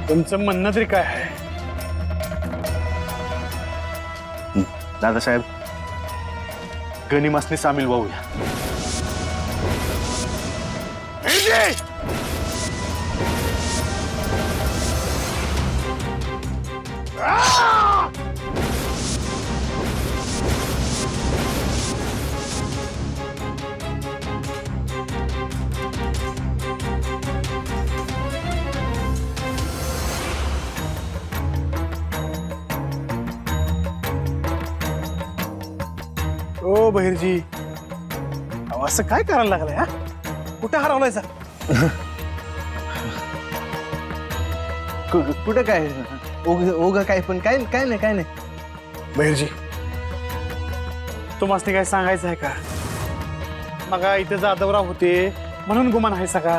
तुमचं म्हणणं तरी काय आहे? दादासाहेब, गनिमासने सामील व्हावूया. ओ बहिरजी, अहो, असं काय करायला लागलाय? हा, कुठं हरवलायचा? कुठं काय ओग काय पण काय काय नाही. बहिरजी, तुम्हाला काय सांगायचं आहे का? मग इथे जाधवराव होते म्हणून गुमान आहे सका?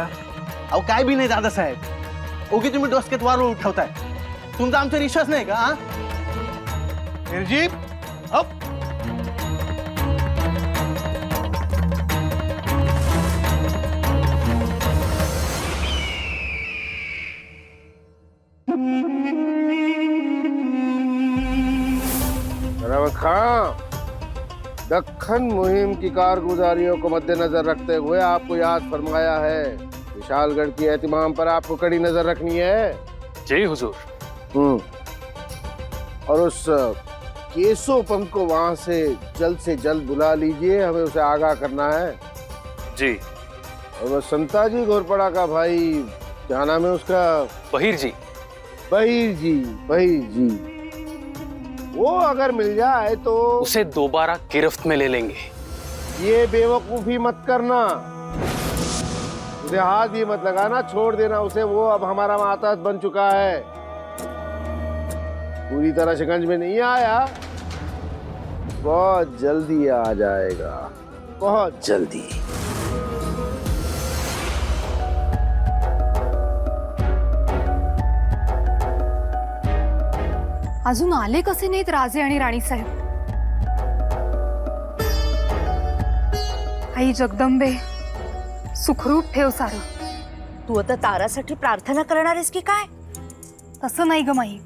अहो काय बी नाही दादासाहेब. ओके तुम्ही डोसक्यात वार उठवताय. तुमचा आमचा विश्वास नाही का? बहिरजी, अप. रावत खां, दक्खन मुहिम की कारगुजारियों को मद्देनजर रखते हुए आपको याद फरमाया है विशालगढ़ की एहतिमाम पर आपको कड़ी नजर रखनी है. जी हुजूर. और उस केसो पंत को वहां से जल्द बुला लीजिए. हमें उसे आगाह करना है. जी. और वो संताजी घोरपड़ा का भाई, क्या नाम है उसका? बहिर जी. बहिर जी, वो अगर मिल जाए तो उसे दोबारा गिरफ्त में ले लेंगे. ये बेवकूफी मत करना. उसे हाथ भी मत लगाना, छोड़ देना उसे. वो अब हमारा मातहत बन चुका है. पूरी तरह शिकंज में नहीं आया, बहुत जल्दी आ जाएगा, बहुत जल्दी. अजून आले कसे नाहीत राजे आणि राणी साहेब? आई जगदंबे, सुखरूप ठेव सारं. तू आता तारासाठी प्रार्थना करणार आहेस की काय? तसं नाही ग माई,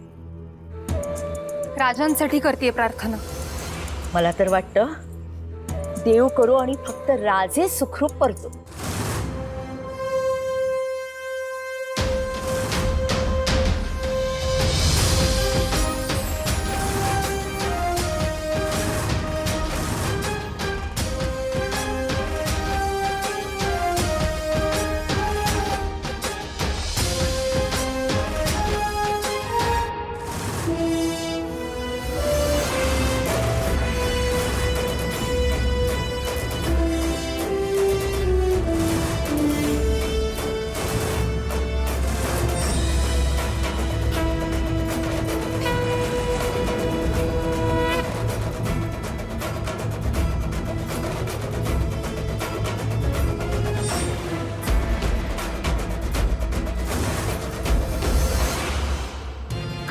राजांसाठी करते प्रार्थना. मला तर वाटतं देव करो आणि फक्त राजे सुखरूप परतो.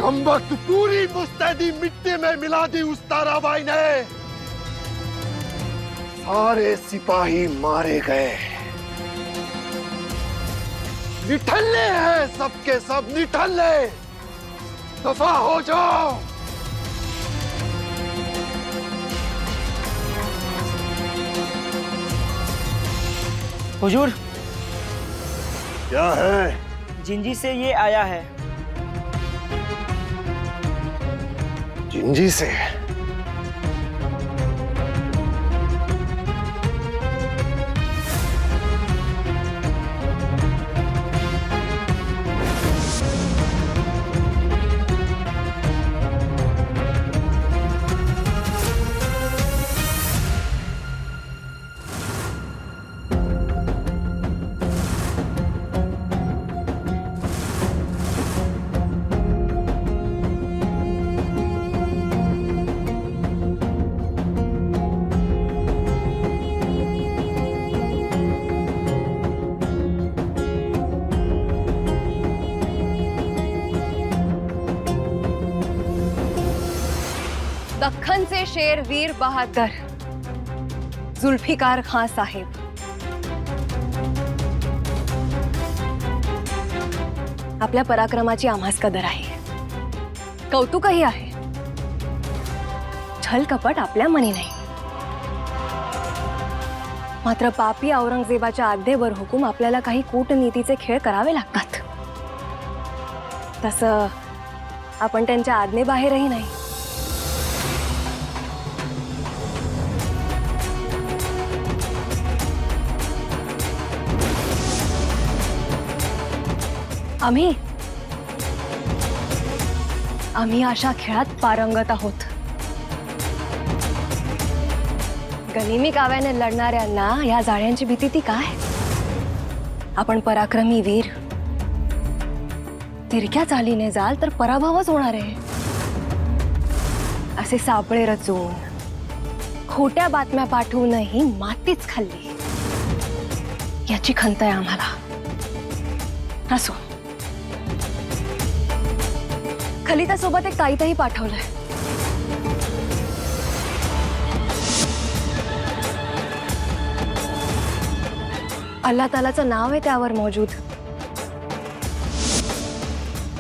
कम वक्त पूरी मुस्तैदी मिट्टी में मिला दी उस ताराबाई ने. सारे सिपाही मारे गए. निठल्ले हैं सबके सब, निठल्ले. दफा हो जाओ. हुजूर, क्या है? जिंजी से ये आया है. जिंजी से? दख्खनचे शेर वीर बहादर जुल्फिकार खान साहेब. आपल्या पराक्रमाची आम्हास कदर आहे, कौतुकही आहे. छल कपट आपल्या मनी नाही. मात्र पापी औरंगजेबाच्या आज्ञेवर हुकूम आपल्याला काही कूटनीतीचे खेळ करावे लागतात. तसं आपण त्यांच्या आज्ञेबाहेरही नाही. आम्ही अशा खेळात पारंगत आहोत. गनिमी काव्याने लढणाऱ्यांना या जाळ्यांची भीती ती काय? आपण पराक्रमी वीर. तिरक्या चालीने जाल तर पराभवच होणार आहे. असे सापळे रचून खोट्या बातम्या पाठवूनही मातीच खाल्ली याची खंत आहे आम्हाला. असो, खलितासोबत एक ताईतही पाठवलंय. अल्लाह तालाचं नाव आहे त्यावर मौजूद.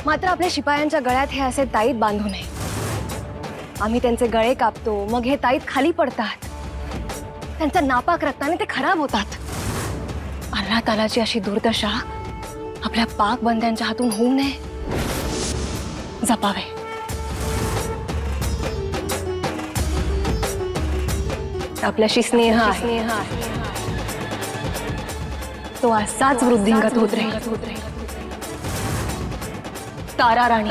मात्र आपल्या शिपायांच्या गळ्यात हे असे ताईत बांधू नये. आम्ही त्यांचे गळे कापतो, मग हे ताईत खाली पडतात. त्यांच्या नापाक रक्ताने ते खराब होतात. अल्लाह तालाची अशी दुर्दशा आपल्या पाक बंद्यांच्या हातून होऊ नये. जपावे. आपल्याशी स्नेह आहे. तो असाच वृद्धिंगत होत राहील. तारा राणी.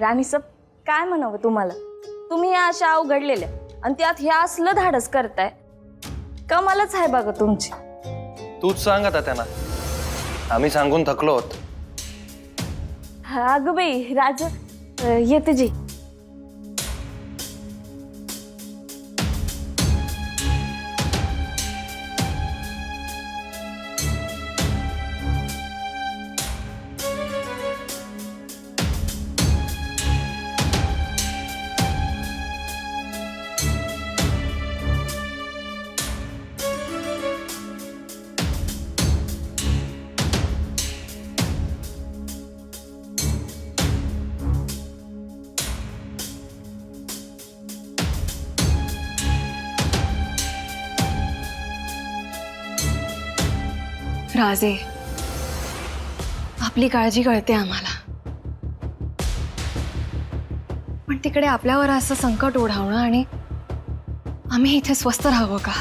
राणी सब, काय म्हणावं तुम्हाला? तुम्ही या अशा अवघडलेल्या आणि त्यात हे असलं धाडस करताय. कमालच आहे बघा तुमची. तूच सांग आता त्यांना, आम्ही सांगून थकलो आहोत. अगं बाई राज, येते जी. राजे, आपली काळजी कळते आम्हाला, पण तिकडे आपल्यावर असं संकट ओढावणं आणि आम्ही इथे स्वस्थ राहावं का?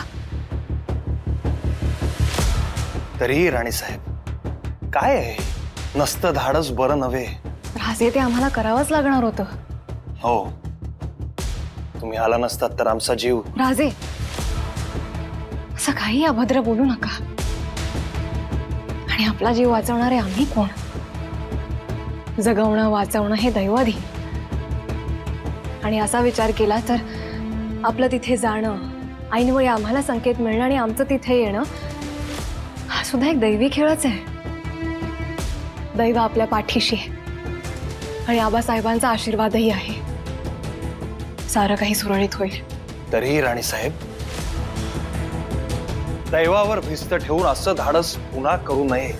तरीही राणी साहेब, काय आहे, नसतं धाडस बरं नव्हे. राजे, ते आम्हाला करावंच लागणार होतं. हो, तुम्ही आला नसतात तर आमचा जीव. राजे, असं काही अभद्र बोलू नका. आणि आपला जीव वाचवणारे आम्ही कोण? जगवणं वाचवणं हे दैवाधी. आणि असा विचार केला तर आपलं तिथे जाणं, ऐनवेळी आम्हाला संकेत मिळणं आणि आमचं तिथे येणं हा सुद्धा एक दैवी खेळच आहे. दैव आपल्या पाठीशी आहे आणि आबासाहेबांचा आशीर्वादही आहे. सारं काही सुरळीत होईल. तरीही राणी साहेब, दैवावर भिस्त ठेवून असं धाडस पुन्हा करू नये.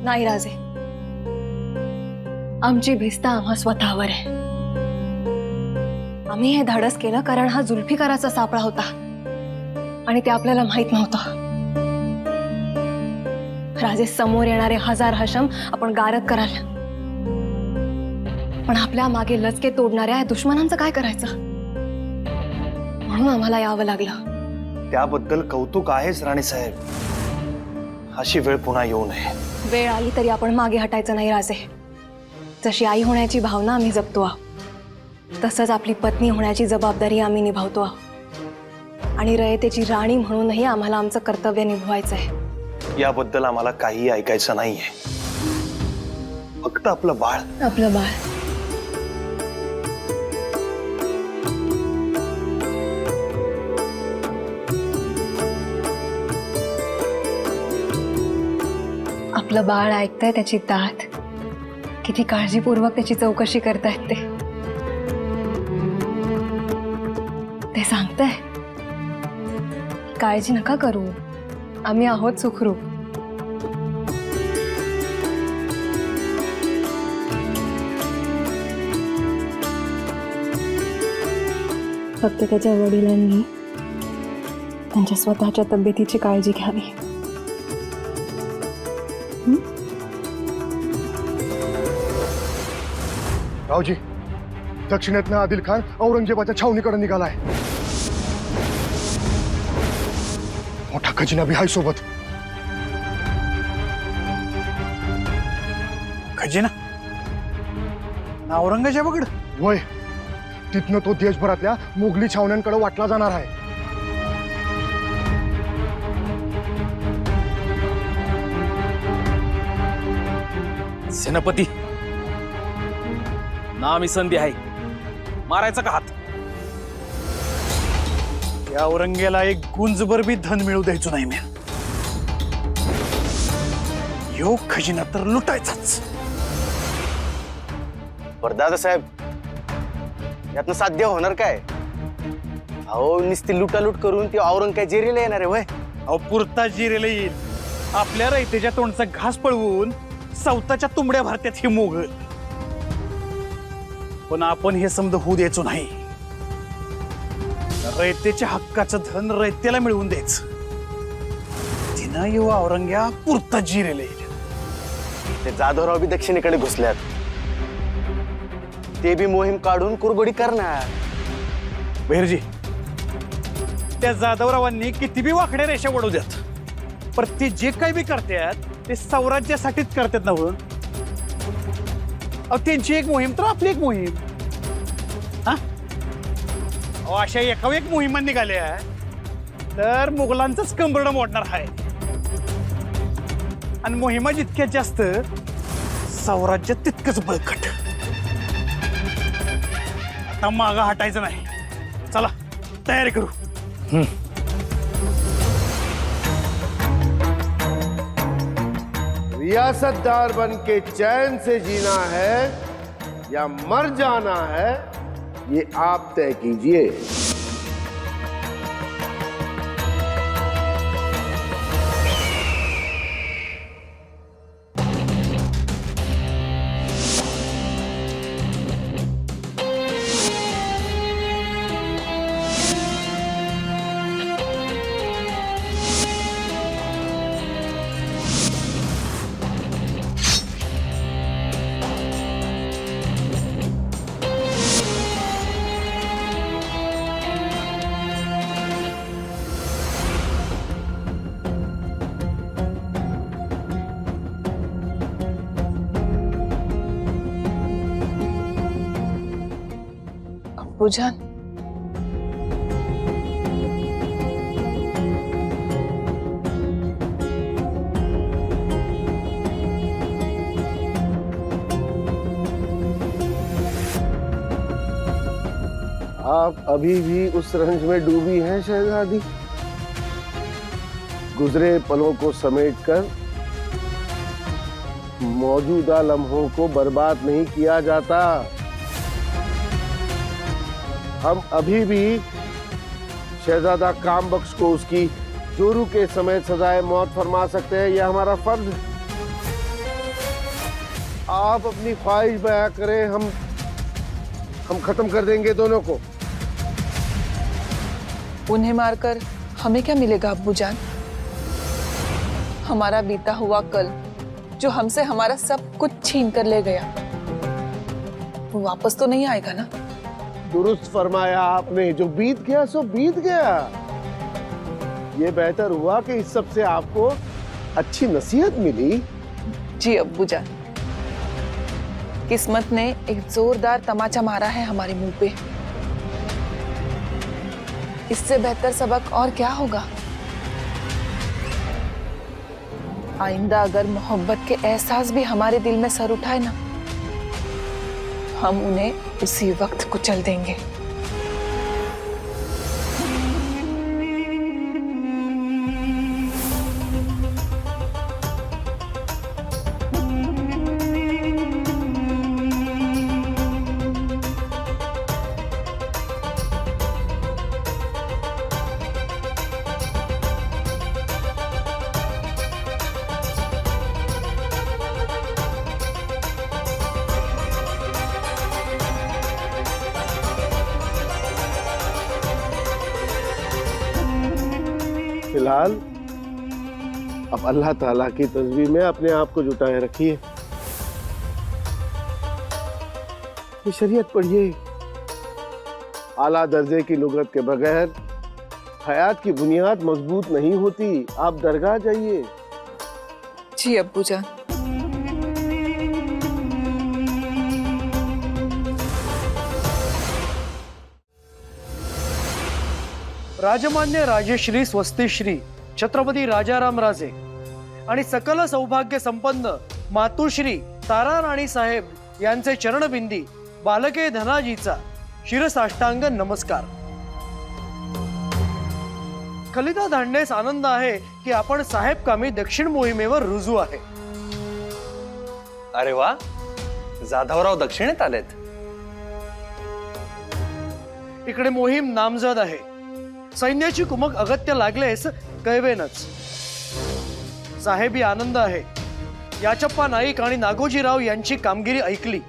नाही राजे, आमची भिस्त आम्हा स्वतःवर आहे. आम्ही हे धाडस केलं कारण हा जुल्फिकाराचा सापळा होता आणि ते आपल्याला माहित नव्हतं. राजे, समोर येणारे हजार हशम आपण गारद कराल, पण आपल्या मागे लचके तोडणाऱ्या दुश्मनांचं काय करायचं? म्हणून आम्हाला यावं लागलं. त्याबद्दल कौतुक आहेच राणी साहेब. अशी वेळ पुन्हा येऊ नये. वेळ आली तरी आपण मागे हटायचं नाही राजे. जशी आई होण्याची भावना आम्ही जपतो आहोत, तसंच आपली पत्नी होण्याची जबाबदारी आम्ही निभावतो आहोत. आणि रयतेची राणी म्हणूनही आम्हाला आमचं कर्तव्य निभवायचं आहे. याबद्दल आम्हाला काही ऐकायचं नाहीये. फक्त आपलं बाळ. आपलं बाळ. आपलं बाळ ऐकतंय त्याची दाद, किती काळजीपूर्वक त्याची चौकशी करतायत ते सांगताय. काळजी नका करू, आम्ही आहोत सुखरूप. फक्त त्याच्या वडिलांनी त्यांच्या स्वतःच्या तब्येतीची काळजी घ्यावी. रावजी, दक्षिणेतनं आदिल खान औरंगजेबाच्या छावणीकडे निघालाय. मोठा खजिना बी हाय सोबत. खजिना औरंगजेबाकडं? वय, तिथनं तो देशभरातल्या मुघली छावण्यांकडे वाटला जाणार आहे. सेनापती, नामी संधी आहे, मारायचा का हात? या औरंगेला एक गुंजभर बी धन मिळू द्यायचो नाही मी. यो खजिना तर लुटायचाच. बरं दादासाहेब, यातनं साध्य होणार काय? अहो नुसती लुटालूट करून ती औरंग काय जेरीला येणार आहे वय? अहो पुरता जिरेला येईल. आपल्या रयतेच्या तोंडचा घास पळवून सवताच्या तुंबड्या भरत्यात ही मोगल. पण आपण हे समज होऊ द्यायचो नाही. रयतेच्या हक्काचं धन रयतेला मिळवून द्यायचं. तिनं येऊ औरंग्या पुरता जिरेला येईल. ते जाधवराव बी दक्षिणेकडे घुसल्यात. ते बी मोहीम काढून कुरगोडी करणार. बहिरजी, त्या जाधवरावांनी किती बी वाकड्या रेषा वडू द्यात, पण ते जे काही बी करतात ते स्वराज्यासाठीच करतात ना. अहो त्यांची एक मोहीम तर आपली एक मोहीम. हा, अशा एका एक मोहिमा निघाल्या तर मुघलांचंच कंबरडं मोडणार आहे. आणि मोहिमा जितक्यात जास्त स्वराज्य तितकंच बळकट. आता मागं हटायचं नाही. चला तयारी करू. रियासतदार बन के चैन से जीना है या मर जाना है, ये आप तय कीजिए. बुझान, आप अभी भी उस रंज में डूबी हैं शहजादी? गुजरे पलों को समेटकर मौजूदा लम्हों को बर्बाद नहीं किया जाता. हम अभी भी शहजादा कामबख्श को उसकी जोरू के समय सजाए मौत फरमा सकते हैं. यह हमारा फर्ज है. आप अपनी ख्वाहिश बयां करें, हम खत्म कर देंगे दोनों को. उन्हें मारकर हमें क्या मिलेगा अब्बू जान? हमारा बीता हुआ कल जो हमसे हमारा सब कुछ छीन कर ले गया, वो वापस तो नहीं आएगा ना? दुरुस्त फरमाया आपने. जो बीत गया सो बीत गया. ये बेहतर हुआ कि इस सब से आपको अच्छी नसीहत मिली. जी अब्बू जान, किस्मत ने एक जोरदार तमाचा मारा है हमारे मुंह पे. इससे बेहतर सबक और क्या होगा? आइंदा अगर मोहब्बत के एहसास भी हमारे दिल में सर उठाए ना, हम उन्हें उसी वक्त कुचल देंगे. फिलहाल अब अल्लाह ताला की तस्वीर में अपने आप को जुटाए रखिए। ये शरीयत पढ़िए। आला दर्जे की लुगत के बगैर हयात की बुनियाद मजबूत नहीं होती। आप दरगाह जाइए। जी अब्बू जान। राजमान्य राजेश्री स्वस्तिश्री छत्रपती राजाराम राजे आणि सकल सौभाग्य संपन्न मातुश्री तारा राणी साहेब यांचे चरणबिंदी बालके धनाजीचा शिरसाष्टांग नमस्कार। कलिता धांडेस आनंद आहे की आपण साहेब कामी दक्षिण मोहिमेवर रुजू आहे। अरे वा, जाधवराव दक्षिणेत आलेत। इकडे मोहीम नामजद आहे। सैन्याची कुमक अगत्य लागलेस कैवेनच। साहेबी आनंद आहे। याचप्पा नाईक आणि नागोजीराव यांची कामगिरी ऐकली,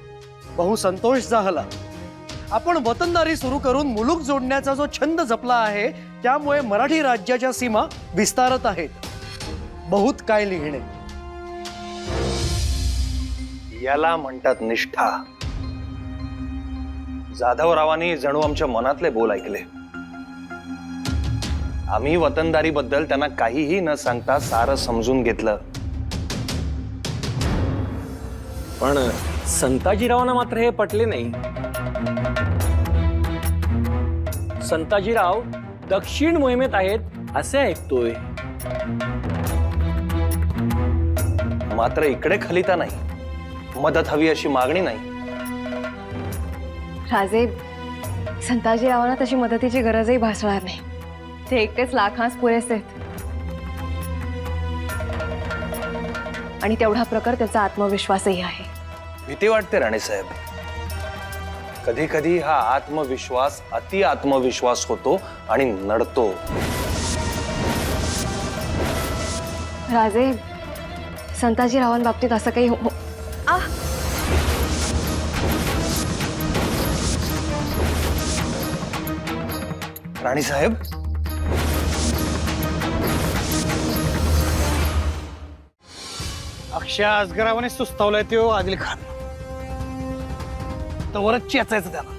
बहु संतोष झाला। आपण वतनदारी सुरू करून मुलूक जोडण्याचा जो छंद जपला आहे त्यामुळे मराठी राज्याच्या सीमा विस्तारत आहेत। बहुत काय लिहिणे। याला म्हणतात निष्ठा। जाधवरावांनी जणू आमच्या मनातले बोल ऐकले। आम्ही वतनदारी बद्दल त्यांना काहीही न सांगता सारं समजून घेतलं। पण संताजीरावांना मात्र हे पटले नाही। संताजीराव दक्षिण मोहिमेत आहेत असे ऐकतोय। मात्र इकडे खलिता नाही, मदत हवी अशी मागणी नाही। राजे, संताजीरावांना तशी मदतीची गरजही भासणार नाही। ते एकटेच लाखांस पुरेसे आहेत आणि तेवढा प्रकार त्याचा आत्मविश्वासही आहे। भीती वाटते राणीसाहेब। कधी कधी हा आत्मविश्वास अति आत्मविश्वास होतो आणि नडतो। राजे, संताजीरावांबाबतीत असं काही राणीसाहेब, अक्षय अजगरावाने सुस्तावलाय तो आदिल खान। तवरच चेचायचं त्याला।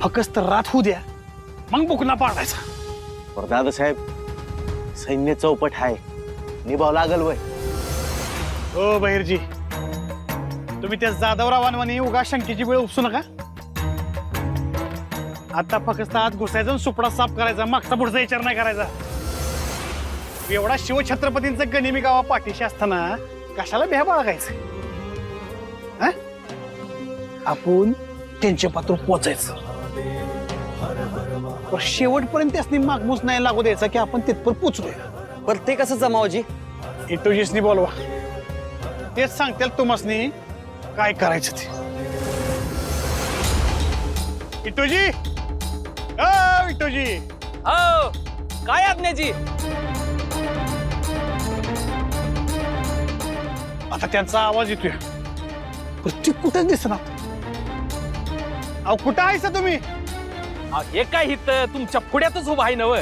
फकस्त रात होऊ द्या, मग बुकना पाडायचा। पर दादासाहेब, सैन्य चौपट आहे, निभाव लागल वय। हो बहिरजी, तुम्ही त्या जाधवरावांनी उगा शंकेची वेळ उपसू नका। आता फक्त आत घुसायचं आणि सुपडा साफ करायचा, मागचा पुढचा विचार नाही करायचा। एवढा शिवछत्रपतींचं गनिमी गावा पाठीशी असताना कशाला भ्या बाळगायचं? आपण त्यांच्या पात्र पोचायचं, शेवटपर्यंत त्यासनी मागमूस नाही लागू द्यायचा की आपण तिथपर पोचलोय। पर ते कसं जमावजी? इटोजीसनी बोलवा, तेच सांगतील तुम्हासनी काय करायचं ते। इटोजी, इटोजी, हो काय आज्ञाजी? आता त्यांचा आवाज येतोय, प्रत्येक कुठेच दिसणार। अहो कुठं आहेसा तुम्ही? हे काय हित तुमच्या पुढ्यातच उभा आहे नव।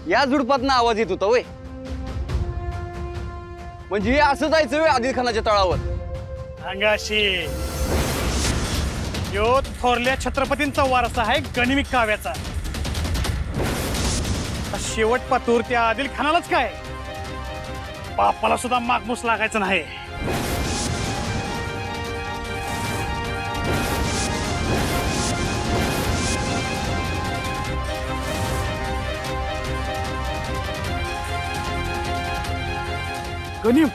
या झुडपातनं आवाज येत होता वय? म्हणजे हे असं जायचं वय आदिल खानाच्या तळावर? अंगाशी यो थोरल्या छत्रपतींचा वारसा आहे गनिमी काव्याचा। शेवट पातूर त्या आदिल खानालाच काय, बापाला सुद्धा मागमूस लागायचं नाही। गनिम